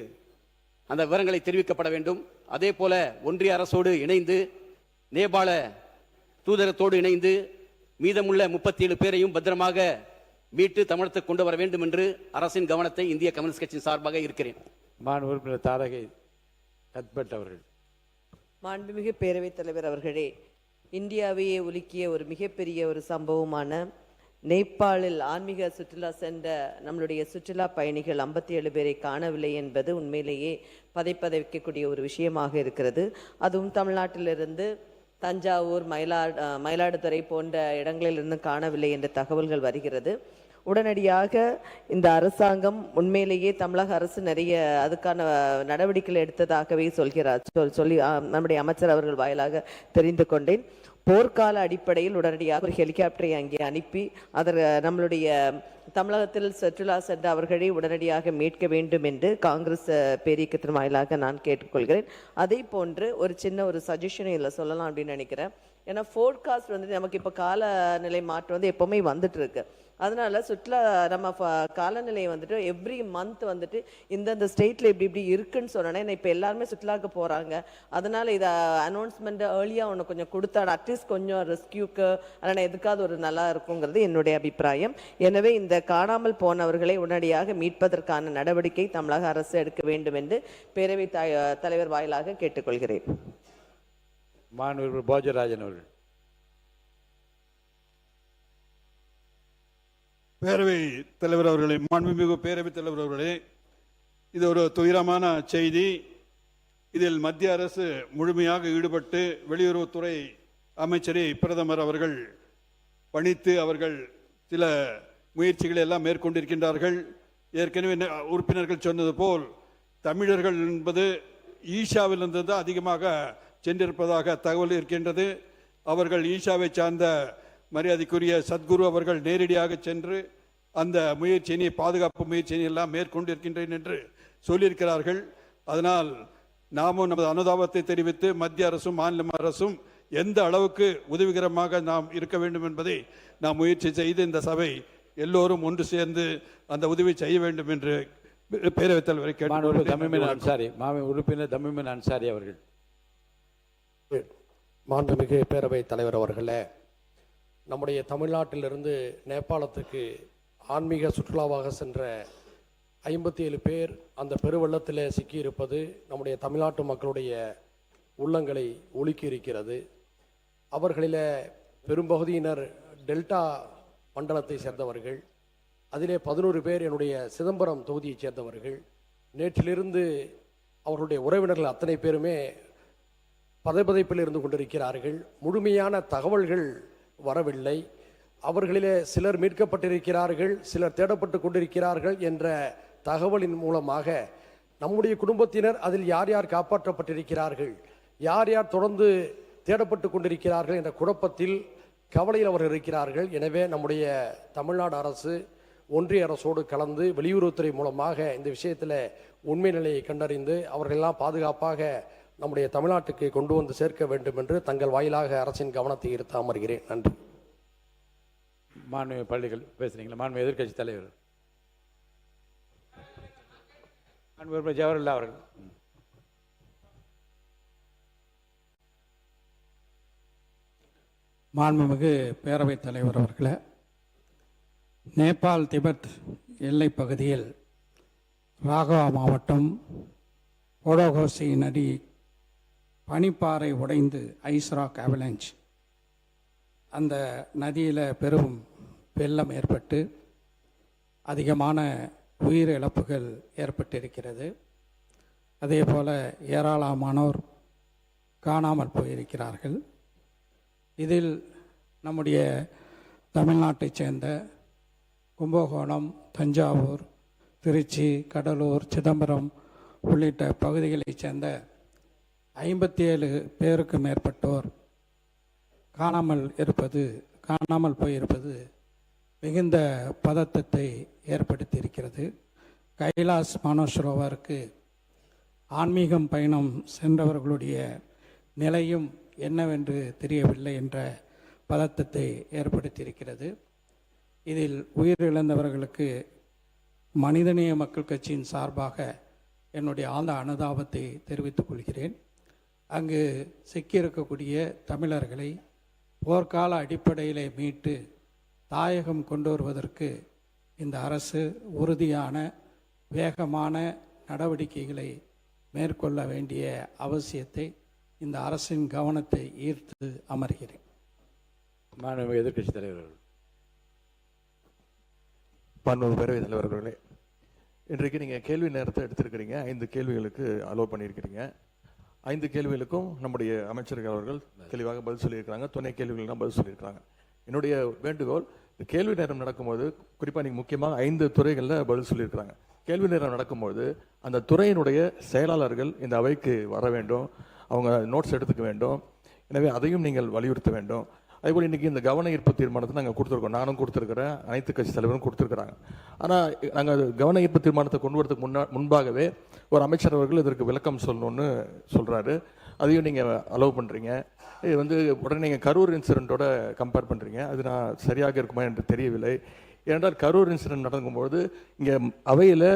அந்த விவரங்களை தெரிவிக்கப்பட வேண்டும். அதே போல ஒன்றிய அரசோடு இணைந்து நேபாள தூதரத்தோடு இணைந்து மீதமுள்ள 37 பேரையும் பத்திரமாக மீட்டு தமிழகத்துக்கு கொண்டு வர வேண்டும் என்று அரசின் கவனத்தை இந்திய கம்யூனிஸ்ட் கட்சியின் சார்பாக இருக்கிறேன். மாண்புமிகு உறுப்பினர் தாரகை கத்பட் அவர்கள். மாண்புமிகு பேரவைத் தலைவர் அவர்களே, இந்தியாவையே உலுக்கிய ஒரு மிகப்பெரிய ஒரு சம்பவமான நேபாளில் ஆன்மீக சுற்றுலா சென்ற நம்மளுடைய சுற்றுலா பயணிகள் 57 பேரை காணவில்லை என்பது உண்மையிலேயே பதைப்பதைக்கக்கூடிய ஒரு விஷயமாக இருக்கிறது. அதுவும் தமிழ்நாட்டிலிருந்து தஞ்சாவூர், மயிலாடுதுறை போன்ற இடங்களிலிருந்து காணவில்லை என்ற தகவல்கள் வருகிறது. உடனடியாக இந்த அரசாங்கம் உண்மையிலேயே தமிழக அரசு நிறைய அதுக்கான நடவடிக்கைகள் எடுத்ததாகவே சொல்லி நம்முடைய அமைச்சர் அவர்கள் வாயிலாக தெரிந்து கொண்டேன். போர்க்கால அடிப்படையில் உடனடியாக ஒரு ஹெலிகாப்டரை அங்கே அனுப்பி நம்மளுடைய தமிழகத்தில் சுற்றுலா சென்ற அவர்களை உடனடியாக மீட்க வேண்டும் என்று காங்கிரஸ் பேரியக்கத்தின் வாயிலாக நான் கேட்டுக்கொள்கிறேன். அதே போன்று ஒரு சின்ன ஒரு சஜஷன் இதில் சொல்லலாம் அப்படின்னு நினைக்கிறேன். ஏன்னா ஃபோர்காஸ்ட் நமக்கு இப்போ காலநிலை மாற்றம் எப்போவுமே வந்துட்டு இருக்கு. அதனால சுற்றுலா நம்ம காலநிலை எவ்ரி மந்த் இந்தந்த ஸ்டேட்ல இப்படி இருக்குன்னு சொன்னேன். இப்போ எல்லாருமே சுற்றுலாவுக்கு போறாங்க. அதனால இதை அனௌன்ஸ்மெண்ட் ஏர்லியா ஒன்று கொஞ்சம் கொடுத்தா அட்லீஸ்ட் கொஞ்சம் ரெஸ்கியூக்கு அதனால் எதுக்காவது ஒரு நல்லா இருக்குங்கிறது என்னுடைய அபிப்பிராயம். எனவே இந்த காணாமல் போனவர்களை உடனடியாக மீட்பதற்கான நடவடிக்கை தமிழக அரசு எடுக்க வேண்டும் என்று பேரவைத் தலைவர் வாயிலாக கேட்டுக்கொள்கிறேன். மாண்புமிகு போஜராஜன் அவர்கள். பேரவை தலைவர் அவர்களே, மாண்புமிகு பேரவை தலைவர் அவர்களே, இது ஒரு துயரமான செய்தி. இதில் மத்திய அரசு முழுமையாக ஈடுபட்டு வெளியுறவுத்துறை அமைச்சரை பிரதமர் அவர்கள் பணித்து அவர்கள் சில முயற்சிகளை எல்லாம் மேற்கொண்டிருக்கின்றார்கள். ஏற்கனவே உறுப்பினர்கள் சொன்னது போல் தமிழர்கள் என்பது ஈஷாவிலிருந்து தான் அதிகமாக சென்றிருப்பதாக தகவல் இருக்கின்றது. அவர்கள் ஈஷாவை சார்ந்த மரியாதைக்குரிய சத்குரு அவர்கள் நேரடியாக சென்று அந்த முயற்சியினை பாதுகாப்பு முயற்சியினை எல்லாம் மேற்கொண்டிருக்கின்றேன் என்று சொல்லியிருக்கிறார்கள். அதனால் நாமும் நமது அனுதாபத்தை தெரிவித்து மத்திய அரசும் மாநில அரசும் எந்த அளவுக்கு உதவிகரமாக நாம் இருக்க வேண்டும் என்பதை நாம் முயற்சி செய்து இந்த சபை எல்லோரும் ஒன்று சேர்ந்து அந்த உதவி செய்ய வேண்டும் என்று பேரவைத் தலைவரை கேட்டு உறுப்பினர் தம்மிமின் அன்சாரி அவர்கள். மாண்புமிகு பேரவை தலைவர் அவர்களே, நம்முடைய தமிழ்நாட்டிலிருந்து நேபாளத்துக்கு ஆன்மீக சுற்றுலாவாக சென்ற 57 பேர் அந்த பெருவெள்ளத்தில் சிக்கியிருப்பது நம்முடைய தமிழ்நாட்டு மக்களுடைய உள்ளங்களை உலுக்கி இருக்கிறது. அவர்களில் பெரும்பகுதியினர் டெல்டா மண்டலத்தை சேர்ந்தவர்கள். அதிலே 11 பேர் என்னுடைய சிதம்பரம் தொகுதியைச் சேர்ந்தவர்கள். நேற்றிலிருந்து அவர்களுடைய உறவினர்கள் அத்தனை பேருமே பதைப்பதைப்பில் இருந்து கொண்டிருக்கிறார்கள். முழுமையான தகவல்கள் வரவில்லை. அவர்களிலே சிலர் மீட்கப்பட்டிருக்கிறார்கள், சிலர் தேடப்பட்டு கொண்டிருக்கிறார்கள் என்ற தகவலின் மூலமாக நம்முடைய குடும்பத்தினர் அதில் யார் யார் காப்பாற்றப்பட்டிருக்கிறார்கள், யார் யார் தொடர்ந்து தேடப்பட்டு கொண்டிருக்கிறார்கள் என்ற குழப்பத்தில் கவலையில் அவர்கள் இருக்கிறார்கள். எனவே நம்முடைய தமிழ்நாடு அரசு ஒன்றிய அரசோடு கலந்து வெளியுறவுத்துறை மூலமாக இந்த விஷயத்தில் உண்மை நிலையை கண்டறிந்து அவர்களெல்லாம் பாதுகாப்பாக நம்முடைய தமிழ்நாட்டுக்கு கொண்டு வந்து சேர்க்க வேண்டும் என்று தங்கள் வாயிலாக அரசின் கவனத்தை ஈர்த்து அமர்கிறேன். நன்றி. மாண்புமிகு பள்ளிகள் பேசுறீங்களா? மாண்புமிகு எதிர்க்கட்சி தலைவர் மாண்புமிகு ஜவஹர்லால் அவர்கள். மாண்புமிகு பேரவைத் தலைவர் அவர்களே, நேபாள் திபெத் எல்லை பகுதியில் ராகவா மாவட்டம் ஓடோகோசி நதி பனிப்பாறை உடைந்து ஐஸ்ராக் அவலாஞ்ச் அந்த நதியில் பெரும் வெள்ளம் ஏற்பட்டு அதிகமான உயிரிழப்புகள் ஏற்பட்டிருக்கிறது. அதே போல் ஏராளமானோர் காணாமல் போயிருக்கிறார்கள். இதில் நம்முடைய தமிழ்நாட்டைச் சேர்ந்த கும்பகோணம், தஞ்சாவூர், திருச்சி, கடலூர், சிதம்பரம் உள்ளிட்ட பகுதிகளைச் சேர்ந்த 57 பேருக்கு மேற்பட்டோர் காணாமல் போயிருப்பது மிகுந்த பதட்டத்தை ஏற்படுத்தியிருக்கிறது. கைலாஸ் மானசரோவருக்கு ஆன்மீகம் பயணம் சென்றவர்களுடைய நிலையும் என்னவென்று தெரியவில்லை என்ற பதட்டத்தை ஏற்படுத்தியிருக்கிறது. இதில் உயிரிழந்தவர்களுக்கு மனிதநேய மக்கள் கட்சியின் சார்பாக என்னுடைய ஆழ்ந்த அனுதாபத்தை தெரிவித்துக் கொள்கிறேன். அங்கு சிக்கியிருக்கக்கூடிய தமிழர்களை போர்க்கால அடிப்படையில் மீட்டு தாயகம் கொண்டு வருவதற்கு இந்த அரசு உறுதியான வேகமான நடவடிக்கைகளை மேற்கொள்ள வேண்டிய அவசியத்தை இந்த அரசின் கவனத்தை ஈர்த்து அமர்கிறேன். மாண்புமிகு எதிர்க்கட்சி தலைவர்கள். மாண்புமிகு பேரவைத் தலைவர்களே, இன்றைக்கு நீங்கள் கேள்வி நேரத்தை எடுத்திருக்கிறீங்க. 5 கேள்விகளுக்கு அலோவ் பண்ணியிருக்கிறீங்க. 5 கேள்விகளுக்கும் நம்முடைய அமைச்சர்கள் அவர்கள் தெளிவாக பதில் சொல்லியிருக்கிறாங்க. துணை கேள்விகள்லாம் பதில் சொல்லியிருக்கிறாங்க. என்னுடைய வேண்டுகோள், கேள்வி நேரம் நடக்கும்போது குறிப்பாக நீங்கள் முக்கியமாக 5 துறைகளில் பதில் சொல்லியிருக்கிறாங்க. கேள்வி நேரம் நடக்கும்போது அந்த துறையினுடைய செயலாளர்கள் இந்த அவைக்கு வர வேண்டும், அவங்க நோட்ஸ் எடுத்துக்க வேண்டும். எனவே அதையும் நீங்கள் வலியுறுத்த வேண்டும். அதேபோல் இன்றைக்கி இந்த கவன ஈர்ப்பு தீர்மானத்தை நாங்கள் கொடுத்துருக்கோம். நானும் கொடுத்துருக்கிறேன், அனைத்து கட்சி தலைவரும் கொடுத்துருக்குறாங்க. ஆனால் நாங்கள் கவன ஈர்ப்பு தீர்மானத்தை கொண்டு வரதுக்கு முன்பாகவே ஒரு அமைச்சர் அவர்கள் இதற்கு விளக்கம் சொல்லணும்னு சொல்கிறாரு. அதையும் நீங்கள் அலோவ் பண்ணுறீங்க. இது உடனே நீங்கள் கரூர் இன்சிடெண்ட்டோட கம்பேர் பண்ணுறீங்க. அது நான் சரியாக இருக்குமா என்று தெரியவில்லை. ஏனென்றால் கரூர் இன்சிடென்ட் நடக்கும்போது இங்கே அவையில்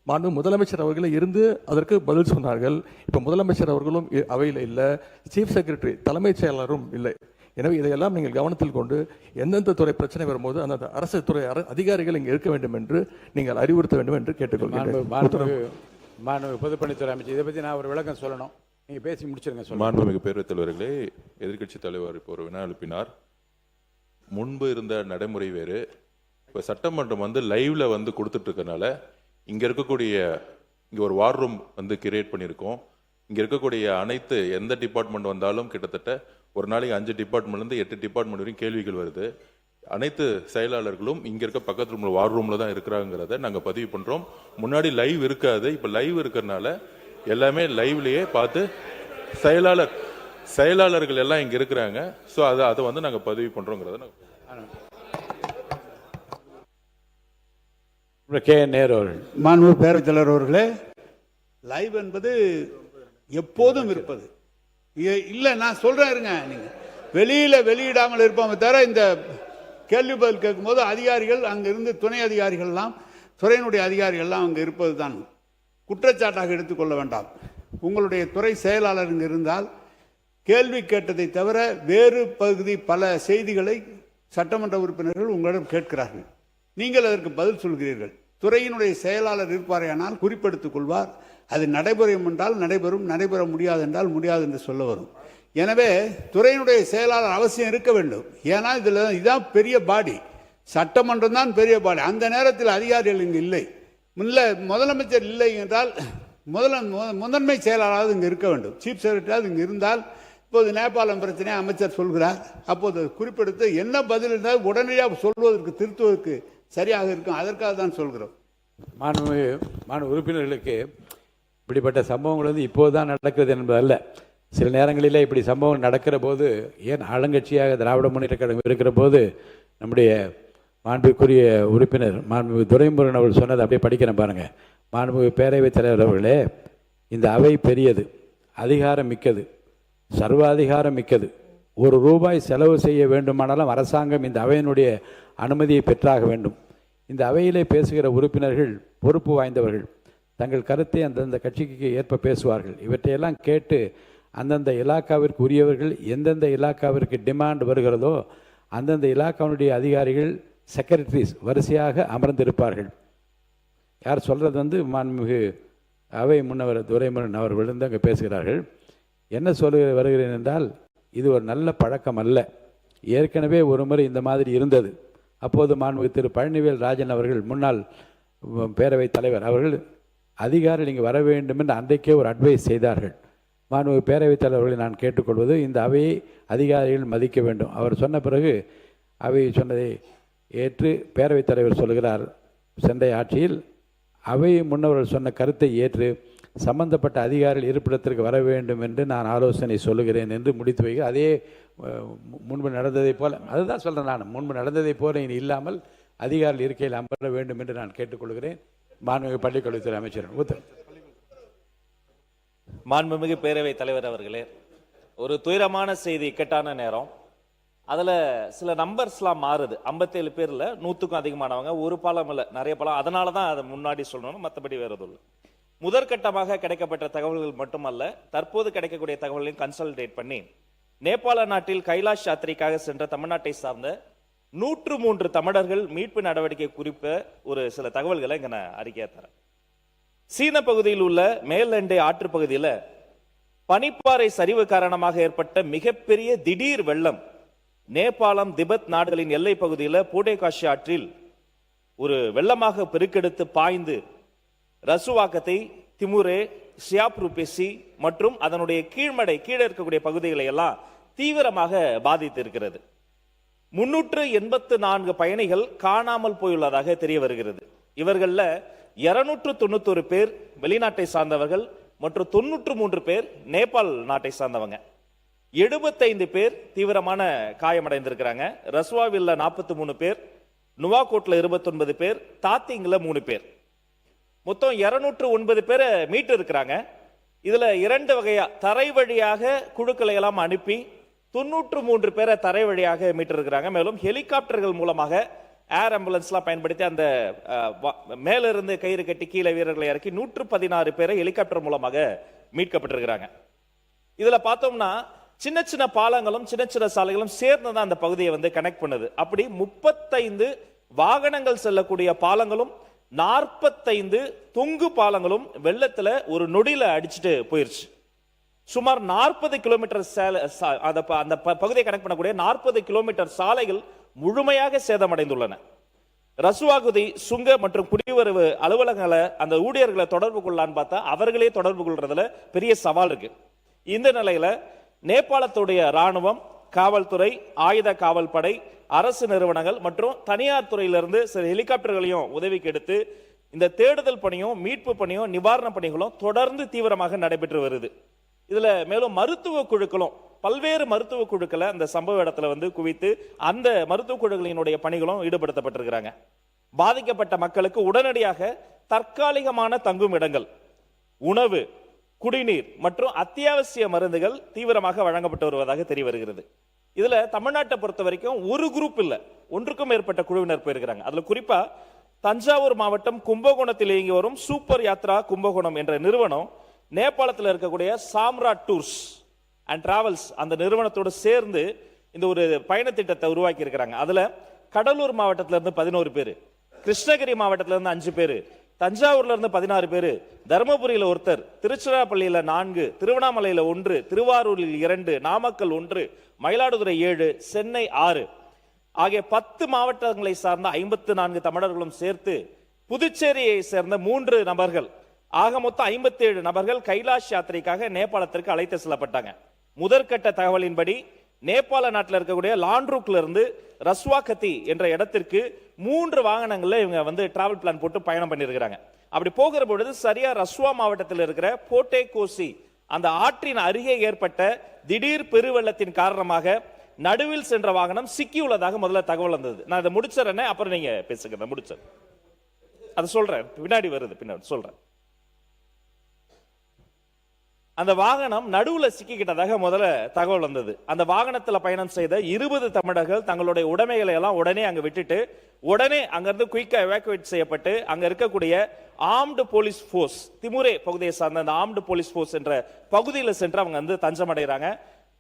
மாண்பு முதலமைச்சர் அவர்களே இருந்து அதற்கு பதில் சொன்னார்கள். இப்போ முதலமைச்சர் அவர்களும் அவையில் இல்லை, சீஃப் செக்ரட்டரி தலைமைச் செயலாளரும் இல்லை. எனவே இதையெல்லாம் நீங்கள் கவனத்தில் கொண்டு எந்தெந்த துறை பிரச்சனை வரும்போது அந்த அரசு துறை அதிகாரிகள் இங்கே இருக்க வேண்டும் என்று நீங்கள் அறிவுறுத்த வேண்டும் என்று கேட்டுக்கொள்கிறேன். பொதுப்பணித்துறை அமைச்சர், இதை பற்றி நான் ஒரு விளக்கம் சொல்லணும். நீங்கள் பேசி முடிச்சிருங்க. மாண்புமிகு பேரவைத் தலைவர்களே, எதிர்க்கட்சி தலைவர் இப்போ ஒரு வினா எழுப்பினார். முன்பு இருந்த நடைமுறை வேறு. இப்போ சட்டமன்றம் லைவ்ல கொடுத்துட்டு இருக்கனால இங்கே இருக்கக்கூடிய இங்கே ஒரு வார் ரூம் கிரியேட் பண்ணியிருக்கோம். இங்கே இருக்கக்கூடிய அனைத்து எந்த டிபார்ட்மெண்ட் வந்தாலும் கிட்டத்தட்ட ஒரு நாளைக்கு 5 டிபார்ட்மெண்ட்லேருந்து 8 டிபார்ட்மெண்ட் வரைக்கும் கேள்விகள் வருது. அனைத்து செயலாளர்களும் இங்கே இருக்க பக்கத்து ரூமில் வார் ரூமில் தான் இருக்கிறாங்கிறத நாங்கள் பதிவு பண்ணுறோம். முன்னாடி லைவ் இருக்காது, இப்போ லைவ் இருக்கிறனால எல்லாமே லைவ்லேயே பார்த்து செயலாளர்கள் எல்லாம் இங்கே இருக்கிறாங்க. ஸோ அதை நாங்கள் பதிவு பண்ணுறோங்கிறத மாண்பு பேரவைத் தலைவர் அவர்களே, லைவ் என்பது எப்போதும் இருப்பது இல்லை. நான் சொல்றேன் இருங்க, நீங்க வெளியிடாமல் இருப்போமே தவிர இந்த கேள்வி பதில் கேட்கும்போது அதிகாரிகள் அங்கிருந்து துணை அதிகாரிகள்லாம் துறையினுடைய அதிகாரிகள்லாம் அங்கே இருப்பது தான் குற்றச்சாட்டாக எடுத்துக்கொள்ள வேண்டாம். உங்களுடைய துறை செயலாளர் இங்கே இருந்தால் கேள்வி கேட்டதை தவிர வேறு பகுதி பல செய்திகளை சட்டமன்ற உறுப்பினர்கள் உங்களிடம் கேட்கிறார்கள். நீங்கள் அதற்கு பதில் சொல்கிறீர்கள். துறையினுடைய செயலாளர் இருப்பாரையானால் குறிப்பெடுத்துக் கொள்வார். அது நடைபெறும் என்றால் நடைபெறும், நடைபெற முடியாது என்றால் முடியாது என்று சொல்ல வரும். எனவே துறையினுடைய செயலாளர் அவசியம் இருக்க வேண்டும். ஏன்னா இதுதான் பெரிய பாடி, சட்டமன்றம் தான் பெரிய பாடி. அந்த நேரத்தில் அதிகாரிகள் இங்கு இல்லை. முதலமைச்சர் இல்லை என்றால் முதன்மை செயலாளராக இங்கே இருக்க வேண்டும். சீஃப் செக்ரட்டரியாவது இங்கே இருந்தால், இப்போது நேபாளம் பிரச்சனையை அமைச்சர் சொல்கிறார், அப்போது குறிப்பெடுத்து என்ன பதில் இருந்தால் உடனடியாக சொல்வதற்கு திருத்துவதற்கு சரியாக இருக்கும். அதற்காக தான் சொல்கிறோம். மாண்பு உறுப்பினர்களுக்கு இப்படிப்பட்ட சம்பவங்கள் இப்போது தான் நடக்கிறது என்பதல்ல. சில நேரங்களில் இப்படி சம்பவம் நடக்கிற போது, ஏன் ஆளுங்கட்சியாக திராவிட முன்னேற்ற கழகம் இருக்கிற போது, நம்முடைய மாண்புக்குரிய உறுப்பினர் மாண்பு துரைமுருகன் அவர்கள் சொன்னதை அப்படியே படிக்கிறேன் பாருங்க. மாண்பு பேரவைத் தலைவர் அவர்களே, இந்த அவை பெரியது, அதிகாரம் மிக்கது, சர்வாதிகாரம் மிக்கது. ₹1 செலவு செய்ய வேண்டுமானாலும் அரசாங்கம் இந்த அவையினுடைய அனுமதியை பெற்றாக வேண்டும். இந்த அவையிலே பேசுகிற உறுப்பினர்கள் பொறுப்பு வாய்ந்தவர்கள். தங்கள் கருத்தை அந்தந்த கட்சிக்கு ஏற்ப பேசுவார்கள். இவற்றையெல்லாம் கேட்டு அந்தந்த இலாக்காவிற்கு உரியவர்கள் எந்தெந்த இலாக்காவிற்கு டிமாண்ட் வருகிறதோ அந்தந்த இலாக்காவினுடைய அதிகாரிகள் செக்ரட்டரிஸ் வரிசையாக அமர்ந்திருப்பார்கள். யார் சொல்கிறது மாண்புமிகு அவை முன்னவர் துரைமுருகன் அவர்கள் அங்கே பேசுகிறார்கள். என்ன வருகிறேன் என்றால், இது ஒரு நல்ல பழக்கம் அல்ல. ஏற்கனவே ஒரு முறை இந்த மாதிரி இருந்தது. அப்போது மாண்புமிகு திரு பழனிவேல் ராஜன் அவர்கள், முன்னாள் பேரவைத் தலைவர் அவர்கள், அதிகாரிகள் இங்கே வர வேண்டும் என்று அன்றைக்கே ஒரு அட்வைஸ் செய்தார்கள். மாண்புமிகு பேரவைத் தலைவர்களை நான் கேட்டுக்கொள்வது, இந்த அவையை அதிகாரிகள் மதிக்க வேண்டும். அவர் சொன்ன பிறகு அவை சொன்னதை ஏற்று பேரவைத் தலைவர் சொல்கிறார், சென்னை ஆட்சியில் அவை முன்னவர்கள் சொன்ன கருத்தை ஏற்று சம்பந்தப்பட்ட அதிகாரிகள் இருப்பிடத்திற்கு வர வேண்டும் என்று நான் ஆலோசனை சொல்லுகிறேன் என்று முடித்து வைக்க, அதே முன்பு நடந்ததை போல, அதுதான் சொல்கிறேன் நான், முன்பு நடந்ததை போல இனி இல்லாமல் அதிகாரிகள் இருக்கையில் அமர வேண்டும் என்று நான் கேட்டுக்கொள்கிறேன். மாண்புமிகு பள்ளிக்கல்வித்துறை அமைச்சர் மாண்புமிகு பேரவைத் தலைவர் அவர்களே, ஒரு துயரமான செய்தி, இக்கட்டான நேரம். அதில் சில நம்பர்ஸ்லாம் மாறுது. 57 பேரில் 100க்கும் அதிகமானவங்க, ஒரு பாலம் இல்லை, நிறைய பாலம். அதனால தான் அதை முன்னாடி சொல்லணும், மற்றபடி வேறு எதுவும் இல்லை. முதற்கட்டமாக கிடைக்கப்பட்ட தகவல்கள் மட்டுமல்ல, தற்போது கிடைக்கக்கூடிய தகவல்களையும் கன்சல்டேட் பண்ணி நேபாள நாட்டில் கைலாஷ் யாத்திரைக்காக சென்ற தமிழ்நாட்டை சார்ந்த 103 தமிழர்கள் மீட்பு நடவடிக்கை குறித்த ஒரு சில தகவல்களை இங்கே நான் அறிக்கையாக தரேன். சீன பகுதியில் உள்ள மேலண்டை ஆற்று பகுதியில் பனிப்பாறை சரிவு காரணமாக ஏற்பட்ட மிகப்பெரிய திடீர் வெள்ளம் நேபாளம் திபெத் நாடுகளின் எல்லை பகுதியில் பூடேகாஷி ஆற்றில் ஒரு வெள்ளமாக பெருக்கெடுத்து பாய்ந்து ரசுவாக்கத்தை, திமுரே, சியாப்ருபெசி மற்றும் அதனுடைய கீழே இருக்கக்கூடிய பகுதிகளை எல்லாம் தீவிரமாக பாதித்து இருக்கிறது. 384 பயணிகள் காணாமல் போயுள்ளதாக தெரிய வருகிறது. இவர்கள்ல 291 பேர் வெளிநாட்டை சார்ந்தவர்கள் மற்றும் 93 பேர் நேபாள் நாட்டை சார்ந்தவங்க. 75 பேர் தீவிரமான காயமடைந்திருக்கிறாங்க. ரஸ்வாவில்ல 43 பேர், நுவாகோட்ல 29 பேர், தாத்திங்ல 3 பேர். மொத்தம் 209 பேரை மீட்டு இருக்கிறாங்க. இதுல 2 வகையா தரை வழியாக குழுக்களை எல்லாம் அனுப்பி 93 பேரை தரை வழியாக மீட்டிருக்கிறாங்க. மேலும் ஹெலிகாப்டர்கள் மூலமாக ஏர் ஆம்புலன்ஸ்லாம் பயன்படுத்தி அந்த மேலிருந்து கயிறு கட்டி கீழே வீரர்களை இறக்கி 116 பேரை ஹெலிகாப்டர் மூலமாக மீட்கப்பட்டிருக்கிறாங்க. இதுல பார்த்தோம்னா சின்ன சின்ன பாலங்களும் சின்ன சின்ன சாலைகளும் சேர்ந்து தான் அந்த பகுதியை வந்து கனெக்ட் பண்ணுது. அப்படி 35 வாகனங்கள் செல்லக்கூடிய பாலங்களும் 45 தொங்கு பாலங்களும் வெள்ளத்துல ஒரு நொடியில அடிச்சுட்டு போயிருச்சு. சுமார் 40 கிலோமீட்டர் அந்த பகுதியை கனெக்ட் பண்ணக்கூடிய 40 கிலோமீட்டர் சாலைகள் முழுமையாக சேதமடைந்துள்ளன. ரசுவாகுதி சுங்க மற்றும் குடிவரவு அலுவலகங்களை அந்த ஊழியர்களை தொடர்பு கொள்ளலான்னு பார்த்தா அவர்களே தொடர்பு கொள்றதுல பெரிய சவால் இருக்கு. இந்த நிலையில நேபாளத்துடைய ராணுவம், காவல்துறை, ஆயுத காவல் படை, அரசு நிறுவனங்கள் மற்றும் தனியார் துறையிலிருந்து சில ஹெலிகாப்டர்களையும் உதவிக்கு எடுத்து இந்த தேடுதல் பணியும் மீட்பு பணியும் நிவாரண பணிகளும் தொடர்ந்து தீவிரமாக நடைபெற்று வருது. இதுல மேலும் மருத்துவ குழுக்களும் பல்வேறு மருத்துவ குழுக்களை அந்த சம்பவ இடத்துல வந்து குவித்து அந்த மருத்துவ குழுக்களினுடைய பணிகளும் ஈடுபடுத்தப்பட்டிருக்கிறாங்க. பாதிக்கப்பட்ட மக்களுக்கு உடனடியாக தற்காலிகமான தங்கும் இடங்கள், உணவு, குடிநீர் மற்றும் அத்தியாவசிய மருந்துகள் தீவிரமாக வழங்கப்பட்டு வருவதாக தெரிய வருகிறது. இதுல தமிழ்நாட்டை பொறுத்த வரைக்கும் ஒரு குரூப் இல்ல, ஒன்றுக்கும் மேற்பட்ட குழுவினர் போயிருக்கிறாங்க. அதுல குறிப்பா தஞ்சாவூர் மாவட்டம் கும்பகோணத்தில் இயங்கி வரும் சூப்பர் யாத்ரா கும்பகோணம் என்ற நிறுவனம் நேபாளத்தில் இருக்கக்கூடிய சாம்ராட் டூர்ஸ் அண்ட் டிராவல்ஸ் அந்த நிறுவனத்தோடு சேர்ந்து இந்த ஒரு பயண திட்டத்தை உருவாக்கி இருக்கிறாங்க. அதுல கடலூர் மாவட்டத்தில இருந்து 11 பேர், கிருஷ்ணகிரி மாவட்டத்தில இருந்து 5 பேர், தஞ்சாவூர்ல இருந்து 16 பேர், தருமபுரியில ஒருத்தர், திருச்சிராப்பள்ளியில 4, திருவண்ணாமலையில 1, திருவாரூரில் 2, நாமக்கல் 1, மயிலாடுதுறை 7, சென்னை 6 ஆகிய 10 மாவட்டங்களை சார்ந்த 54 தமிழர்களும் சேர்த்து புதுச்சேரியை சேர்ந்த 3 நபர்கள் ஆக மொத்தம் 57 நபர்கள் கைலாஷ் யாத்திரைக்காக நேபாளத்திற்கு அழைத்து செல்லப்பட்டாங்க. முதற்கட்ட தகவலின்படி நேபாள நாட்டில் இருக்கக்கூடிய லாண்ட்ரூக்ல இருந்து ரஸ்வாகதி என்ற இடத்திற்கு 3 வாகனங்கள்ல இவங்க வந்து டிராவல் பிளான் போட்டு பயணம் பண்ணிருக்கிறாங்க. அப்படி போகிற பொழுது சரியா ரஸ்வா மாவட்டத்தில் இருக்கிற போட்டே கோசி அந்த ஆற்றின் அருகே ஏற்பட்ட திடீர் பெருவெள்ளத்தின் காரணமாக நடுவில் சென்ற வாகனம் சிக்கியுள்ளதாக முதல்ல தகவல் வந்தது. நான் இதை முடிச்சிடறேன், அப்புறம் நீங்க பேசுங்க. முடிச்சேன், அதை சொல்றேன், பின்னாடி வருது, பின்னாடி சொல்றேன். அந்த வாகனம் நடுவுல சிக்கிக்கிட்டதாக முதல்ல தகவல் வந்தது. அந்த வாகனத்தில் பயணம் செய்த 20 தமிழர்கள் தங்களுடைய உடைமைகளை எல்லாம் உடனே அங்க விட்டுட்டு உடனே அங்கிருந்து குயிக்கா எவாக்குவேட் செய்யப்பட்டு அங்க இருக்கக்கூடிய ஆர்ம்டு போலீஸ் போர்ஸ், திமுரே பகுதியை சார்ந்த அந்த ஆர்ம்டு போலீஸ் போர்ஸ் என்ற பகுதியில் சென்று அவங்க வந்து தஞ்சமடைகிறாங்க.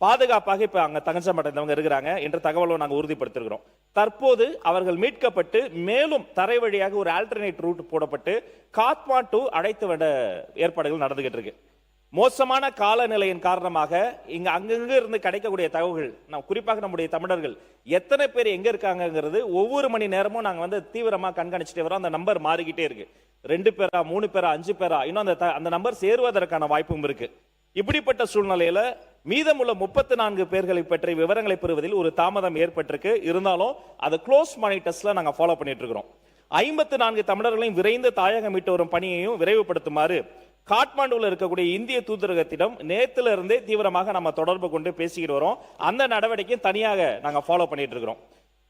பாதுகாப்பாக இப்ப அங்க தஞ்சமடைந்தவங்க இருக்கிறாங்க என்ற தகவலை நாங்கள் உறுதிப்படுத்திருக்கிறோம். தற்போது அவர்கள் மீட்கப்பட்டு மேலும் தரை வழியாக ஒரு ஆல்டர்னேட் ரூட் போடப்பட்டு காத்மாண்டு அழைத்து வந்த ஏற்பாடுகள் நடந்துகிட்டு இருக்கு. மோசமான காலநிலையின் காரணமாக இங்க அங்கங்க இருந்து கிடைக்கக்கூடிய தகவல்கள், நான் குறிப்பாக நம்முடைய தமிழர்கள் எத்தனை பேர் எங்க இருக்காங்கிறது ஒவ்வொரு மணி நேரமும் நாங்க வந்து தீவிரமா கண்காணிச்சுட்டே வரோம். அந்த நம்பர் மாறிக்கிட்டே இருக்கு. 2 பேரா, 3 பேரா, 5 பேரா, இன்னும் அந்த நம்பர் சேருவதற்கான வாய்ப்பும் இருக்கு. இப்படிப்பட்ட சூழ்நிலையில மீதமுள்ள 34 பேர்களை பற்றி விவரங்களை பெறுவதில் ஒரு தாமதம் ஏற்பட்டிருக்கு. இருந்தாலும் அதை க்ளோஸ் மானிட்டர்ஸ்ல நாங்க ஃபாலோ பண்ணிட்டு இருக்கிறோம். 54 தமிழர்களையும் விரைந்து தாயகம் மீட்டு வரும் பணியையும் விரைவுபடுத்துமாறு காட்மாண்டுல இருக்கக்கூடிய இந்திய தூதரகத்திடம் நேத்துல இருந்தே தீவிரமாக நம்ம தொடர்பு கொண்டு பேசிக்கிட்டு வரோம். அந்த நடவடிக்கையும் தனியாக நாங்க ஃபாலோ பண்ணிட்டு இருக்கிறோம்.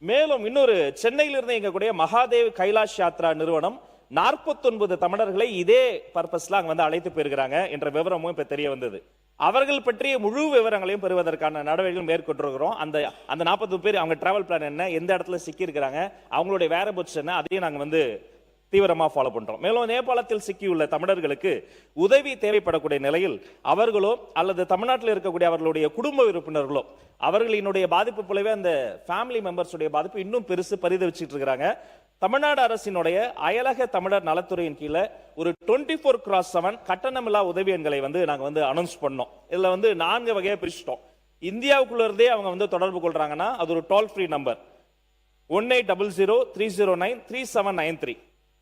மேலும் இன்னொரு சென்னையிலிருந்து இயங்கக்கூடிய மகாதேவ் கைலாஷ் யாத்ரா நிறுவனம் 49 தமிழர்களை இதே பர்பஸ்ல அங்க வந்து அழைத்து போயிருக்கிறாங்க என்ற விவரமும் இப்ப தெரிய வந்தது. அவர்கள் பற்றிய முழு விவரங்களையும் பெறுவதற்கான நடவடிக்கைகள் மேற்கொண்டிருக்கிறோம். அந்த 40 பேர் அவங்க டிராவல் பிளான் என்ன, எந்த இடத்துல சிக்கி இருக்கிறாங்க, அவங்களுடைய வேற புட்ஸ் என்ன, அதையும் நாங்க வந்து தீவிரமா ஃபாலோ பண்றோம். மேலும் நேபாளத்தில் சிக்கியுள்ள தமிழர்களுக்கு உதவி தேவைப்படக்கூடிய நிலையில் அவர்களோ அல்லது தமிழ்நாட்டில் இருக்கக்கூடிய அவர்களுடைய குடும்ப உறுப்பினர்களோ அவர்களினுடைய பாதிப்பு போலவே அந்த ஃபேமிலி மெம்பர்ஸுடைய பாதிப்பு இன்னும் பெருசு பரிதவிச்சுட்டு இருக்கிறாங்க. தமிழ்நாடு அரசினுடைய அயலக தமிழர் நலத்துறையின் கீழே ஒரு 24x7 கட்டணமில்லா உதவி எண்களை வந்து நாங்க வந்து அனௌன்ஸ் பண்ணோம். இதுல வந்து 4 வகையா பிரிச்சிட்டோம். இந்தியாவுக்குள்ள இருந்தே அவங்க வந்து தொடர்பு கொள்றாங்கன்னா அது ஒரு டோல் ஃப்ரீ நம்பர் 1800-309-3793.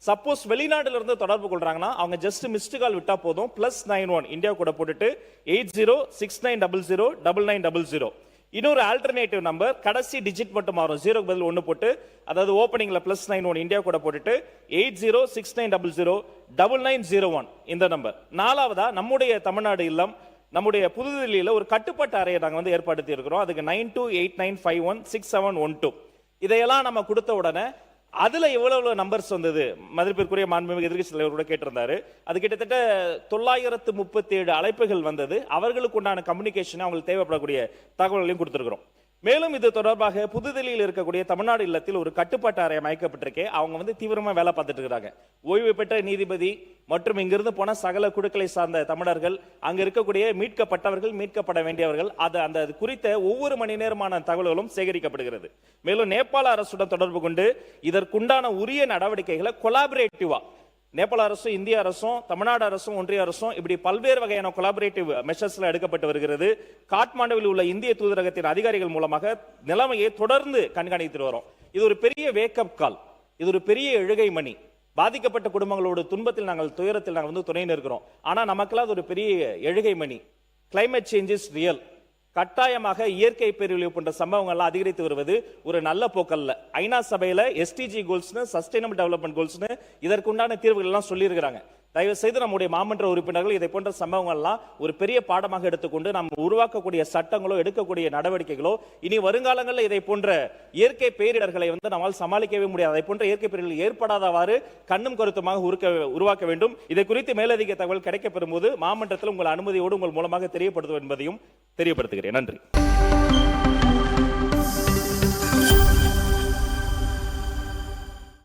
சப்போஸ் வெளிநாடுல இருந்து தொடர்பு கொள்றாங்கன்னா அவங்க ஜஸ்ட் மிஸ்டு கால் விட்டா போதும். +91 இந்தியா கூட போட்டுட்டு 8069009900. இன்னொரு ஆல்டர்னேட்டிவ் நம்பர் கடைசி டிஜிட் மட்டும் மாறும், 0க்கு பதில் 1 போட்டு, அதாவது ஓப்பனிங்ல +91 இந்தியா கூட போட்டுட்டு 8069009901 இந்த நம்பர். நாலாவதா நம்முடைய தமிழ்நாடு இல்லம் நம்முடைய புதுதில்லியில ஒரு கட்டுப்பாட்டு அறையை நாங்க வந்து ஏற்படுத்தி இருக்கிறோம். அதுக்கு 9289516712. இதையெல்லாம் நம்ம கொடுத்த உடனே அதுல எவ்வளவு நம்பர்ஸ் வந்தது மதிப்பிற்குரிய மாண்புமிகு எதிர்க்கட்சி தலைவர் கூட கேட்டிருந்தாரு. அது கிட்டத்தட்ட 937 அழைப்புகள் வந்தது. அவர்களுக்கு உண்டான கம்யூனிகேஷன் அவங்களுக்கு தேவைப்படக்கூடிய தகவல்களையும் கொடுத்திருக்கிறோம். மேலும் இது தொடர்பாக புதுதில்லியில் இருக்கக்கூடிய தமிழ்நாடு இல்லத்தில் ஒரு கட்டுப்பாட்டு அறை அமைக்கப்பட்டிருக்கே. அவங்க வந்து தீவிரமா வேலை பார்த்துட்டு இருக்காங்க. ஓய்வு பெற்ற நீதிபதி மற்றும் இங்கிருந்து போன சகல குழுக்களை சார்ந்த தமிழர்கள், அங்க இருக்கக்கூடிய மீட்கப்பட்டவர்கள், மீட்கப்பட வேண்டியவர்கள், அந்த குறித்த ஒவ்வொரு மணி நேரமான தகவல்களும் சேகரிக்கப்படுகிறது. மேலும் நேபாள அரசுடன் தொடர்பு கொண்டு இதற்குண்டான உரிய நடவடிக்கைகளை கொலாபரேட்டிவா நேபாள அரசும் இந்திய அரசும் தமிழ்நாடு அரசும் ஒன்றிய அரசும் இப்படி பல்வேறு வகையான கொலாபரேட்டிவ் மெஷர்ஸ்ல எடுக்கப்பட்டு வருகிறது. காட்மாண்டுவில் உள்ள இந்திய தூதரகத்தின் அதிகாரிகள் மூலமாக நிலைமையை தொடர்ந்து கண்காணித்து வரோம். இது ஒரு பெரிய வேக்கப் கால், இது ஒரு பெரிய எழுகை மணி. பாதிக்கப்பட்ட குடும்பங்களோட துன்பத்தில் நாங்கள் துயரத்தில் நாங்கள் வந்து துணை நிற்கிறோம். ஆனா நமக்கெல்லாம் அது ஒரு பெரிய எழுகை மணி. Climate change is real. கட்டாயமாக இயற்கை பேரழிவு போன்ற சம்பவங்கள்லாம் அதிகரித்து வருவது ஒரு நல்ல போக்கல்ல. ஐநா சபையில SDG கோல்ஸ்னு சஸ்டைனபிள் டெவலப்மெண்ட் கோல்ஸ்னு இதற்குண்டான தீர்வுகள் எல்லாம் சொல்லி இருக்கிறாங்க. தயவு செய்து நம்முடைய மாமன்ற உறுப்பினர்கள் இதை போன்ற சம்பவங்கள்லாம் ஒரு பெரிய பாடமாக எடுத்துக்கொண்டு நாம் உருவாக்கக்கூடிய சட்டங்களோ எடுக்கக்கூடிய நடவடிக்கைகளோ இனி வருங்காலங்களில் இதை போன்ற இயற்கை பேரிடர்களை வந்து நம்மால் சமாளிக்கவே முடியாது. அதை போன்ற இயற்கை பேரிடர்கள் ஏற்படாதவாறு கண்ணும் கருத்துமாக உருவாக்க வேண்டும். இதை குறித்து மேலதிக தகவல் கிடைக்கப்பெறும் போது மாமன்றத்தில் உங்கள் அனுமதியோடு உங்கள் மூலமாக தெரியப்படுத்தும் என்பதையும் தெரியப்படுத்துகிறேன். நன்றி.